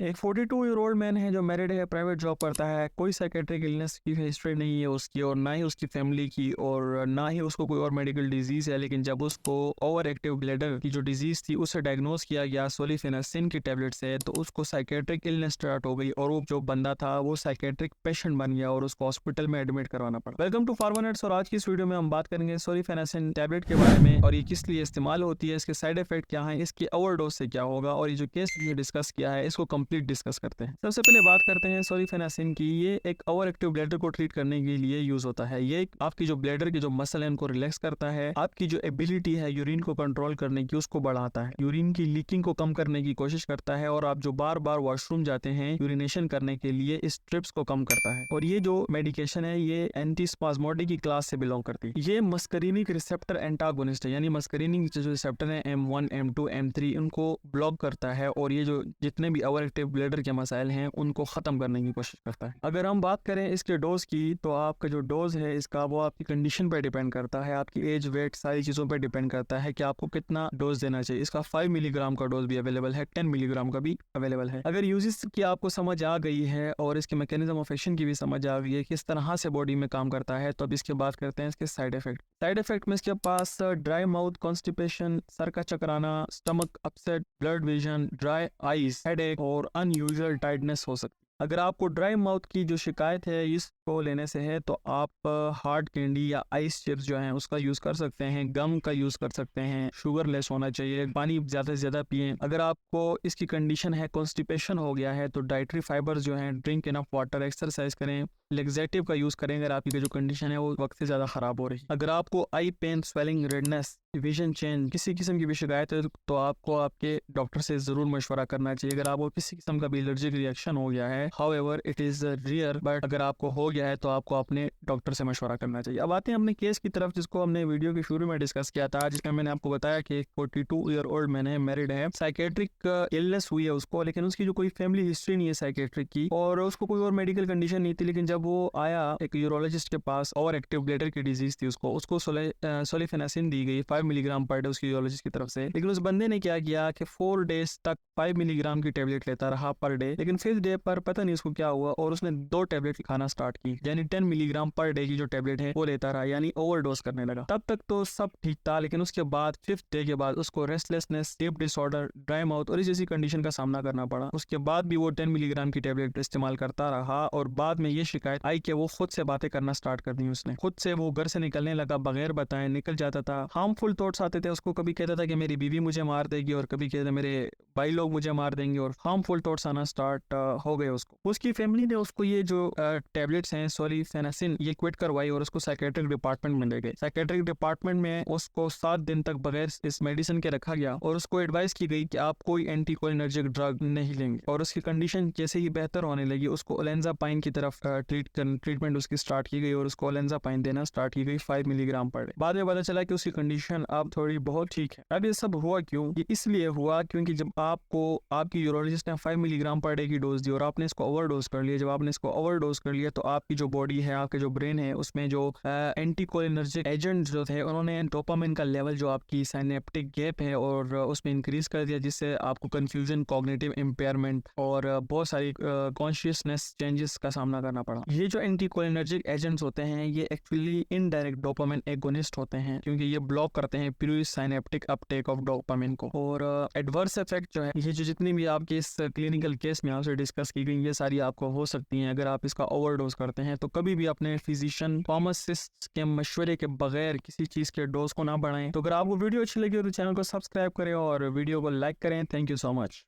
एक 42 year old man है जो मैरिड है, प्राइवेट जॉब करता है, कोई साइकेट्रिक इलनेस की हिस्ट्री नहीं है उसकी और ना ही उसकी फैमिली की और ना ही उसको कोई और मेडिकल डिजीज है। लेकिन जब उसको ओवर एक्टिव ब्लैडर की जो डिजीज थी उससे डायग्नोज किया गया सोलिफेनासिन की टेबलेट से, तो उसको साइकेट्रिक इलनेस स्टार्ट हो गई और वो जो बंदा था वो साइकेट्रिक पेशेंट बन गया और उसको हॉस्पिटल में एडमिट करवाना पड़ा। वेलकम टू फार्मानेट्स और आज की इस वीडियो में हम बात करेंगे सोलिफेनासिन टेबलेट के बारे में और ये किस लिए इस्तेमाल होती है, इसके साइड इफेक्ट क्या है, इसकी ओवरडोज से क्या होगा और ये जो केस डिस्कस किया है इसको कंप्लीट डिस्कस करते हैं। सबसे पहले बात करते हैं सोलिफेनासिन की। ये एक ओवर एक्टिव ब्लैडर को ट्रीट करने के लिए यूज होता है। ये आपकी जो ब्लैडर की जो मसल है उनको रिलैक्स करता है, आपकी जो एबिलिटी है यूरिन को कंट्रोल करने की उसको बढ़ाता है, यूरिन की लीकिंग को कम करने की कोशिश करता है और आप जो बार बार वॉशरूम जाते हैं यूरिनेशन करने के लिए इस ट्रिप्स को कम करता है। और ये जो मेडिकेशन है ये एंटी स्पाज्मोडिक की क्लास से बिलोंग करती है। ये मस्करीनिक रिसेप्टर एंटागोनिस्ट है, यानी मस्करीनिक जो रिसेप्टर है M1 M2 M3 उनको ब्लॉक करता है और ये जो जितने भी ओवर एक्टिव ब्लैडर के मसाइल हैं उनको खत्म करने की कोशिश करता है। अगर हम बात करें इसके डोज की तो आपका जो डोज है इसका वो आपकी कंडीशन पर डिपेंड करता है, आपकी एज वेट सारी चीजों पर डिपेंड करता है कि आपको कितना डोज देना चाहिए। इसका 5 मिलीग्राम का डोज भी अवेलेबल है, 10 मिलीग्राम का भी अवेलेबल है। अगर यूजेस की आपको समझ आ गई है और इसके मैकेनिज्म ऑफ एक्शन की भी समझ आ गई है किस तरह से बॉडी में काम करता है, तो अब इसके बात करते हैं इसके साइड इफेक्ट। साइड इफेक्ट में इसके पास ड्राई माउथ, कॉन्स्टिपेशन, सर का चकराना, stomach upset, blood vision, dry eyes, headache और अनयूजुअल टाइटनेस हो सकती है। अगर आपको ड्राई माउथ की जो शिकायत है इसको लेने से है तो आप हार्ड कैंडी या आइस चिप्स जो हैं उसका यूज कर सकते हैं, गम का यूज कर सकते हैं, शुगर लेस होना चाहिए, पानी ज्यादा से ज्यादा पिएं। अगर आपको इसकी कंडीशन है कॉन्स्टिपेशन हो गया है तो डाइटरी फाइबर्स जो हैं, ड्रिंक इनफ वाटर, एक्सरसाइज करें, लेग्जेटिव का यूज करें अगर आपकी जो कंडीशन है वो वक्त से ज्यादा खराब हो रही है। अगर आपको eye pain, swelling, redness, vision change, किसी किस्म की भी शिकायत है तो आपको आपके डॉक्टर से जरूर मशवरा करना चाहिए। अगर आपको किसी किस्म का भी एलर्जिक रिएक्शन हो गया है, however it is rare, but अगर आपको हो गया है तो आपको अपने डॉक्टर से मशवरा करना चाहिए। अब आते हैं अपने केस की तरफ जिसको हमने वीडियो के शुरू में डिस्कस किया था, जिसमें मैंने आपको बताया कि 42 ईयर ओल्ड मैन है, मैरिड है, साइकेट्रिक इलनेस हुई है उसको, लेकिन उसकी जो कोई फैमिली हिस्ट्री नहीं है साइकेट्रिक की और उसको कोई और मेडिकल कंडीशन नहीं थी। लेकिन जब वो आया एक यूरोलॉजिस्ट के पास, ओवर एक्टिव ब्लैडर की डिजीज थी उसको सोलिफेनासिन दी गई 5 मिलीग्राम पर डे उसकी यूरोलॉजिस्ट की तरफ से। लेकिन उस बंदे ने क्या किया कि 4 डेज तक 5 मिलीग्राम की टेबलेट लेता रहा पर डे, लेकिन 5th डे पर पता नहीं उसको क्या हुआ और उसने 2 टेबलेट खाना स्टार्ट की, यानी 10 मिलीग्राम पर डे की जो टेबलेट है वो लेता रहा, यानी ओवरडोज करने लगा। तब तक तो सब ठीक था, लेकिन उसके बाद 5th डे के बाद उसको restlessness, sleep disorder, dry mouth और इस जैसी कंडीशन का सामना करना पड़ा। उसके बाद भी वो 10 मिलीग्राम की टेबलेट इस्तेमाल करता रहा और बाद में ये शिकायत आई कि वो खुद से बातें करना स्टार्ट कर दी उसने, खुद से वो घर से निकलने लगा, बगैर बताए निकल जाता था। हार्मफुल थॉट्स आते थे उसको, कभी कहता था कि मेरी बीवी मुझे मार देगी और कभी कहता मेरे भाई लोग मुझे मार देंगे और हार्मफुल थॉट्स आना स्टार्ट हो गए उसको। उसकी फैमिली ने उसको ये जो टेबलेट्स हैं सोलिफेनासिन ये क्विट करवाई और उसको साइकेट्रिक डिपार्टमेंट में ले गए। साइकेट्रिक डिपार्टमेंट में उसको 7 दिन तक बगैर इस मेडिसिन के रखा गया और उसको एडवाइस की गई कि आप कोई एंटीकोलिनर्जिक ड्रग नहीं लेंगे। और उसकी कंडीशन जैसे ही बेहतर होने लगी उसको ओलेंजापाइन की तरफ ट्रीटमेंट उसकी स्टार्ट की गई और उसको ओलेंजापाइन देना स्टार्ट की गई 5 मिलीग्राम पर डे। बाद में पता चला कि उसकी कंडीशन अब थोड़ी बहुत ठीक है। अब ये सब हुआ क्यों? ये इसलिए हुआ क्योंकि जब आपको आपकी यूरोलॉजिस्ट ने 5 मिलीग्राम पर डे की डोज दी और आपने इसको ओवरडोज कर लिया, जब आपने इसको ओवरडोज कर लिया तो आपकी जो बॉडी है, आपके जो ब्रेन है, उसमें जो एंटीकोलिनर्जिक एजेंट जो थे उन्होंने डोपामिन का लेवल जो आपकी साइनेप्टिक गैप है और उसमें इंक्रीज कर दिया, जिससे आपको कंफ्यूजन, कॉग्निटिव इम्पेयरमेंट और बहुत सारी कॉन्शियसनेस चेंजेस का सामना करना पड़ा। ये जो एंटीकोलिनर्जिक एजेंट्स होते हैं ये एक्चुअली इनडायरेक्ट डोपामिन एगोनिस्ट होते हैं क्योंकि ये ब्लॉक करते हैं pre synaptic Uptake of dopamine को। और एडवर्स इफेक्ट जो है ये जो जितनी भी आपके इस क्लिनिकल केस में आपसे डिस्कस की गई ये सारी आपको हो सकती हैं अगर आप इसका ओवरडोज करते हैं। तो कभी भी अपने फिजिशियन, फार्मासिस्ट के मशवरे के बगैर किसी चीज के डोज को ना बढ़ाएं। तो अगर आपको वीडियो अच्छी लगी तो चैनल को सब्सक्राइब करें और वीडियो को लाइक करें। Thank you so much.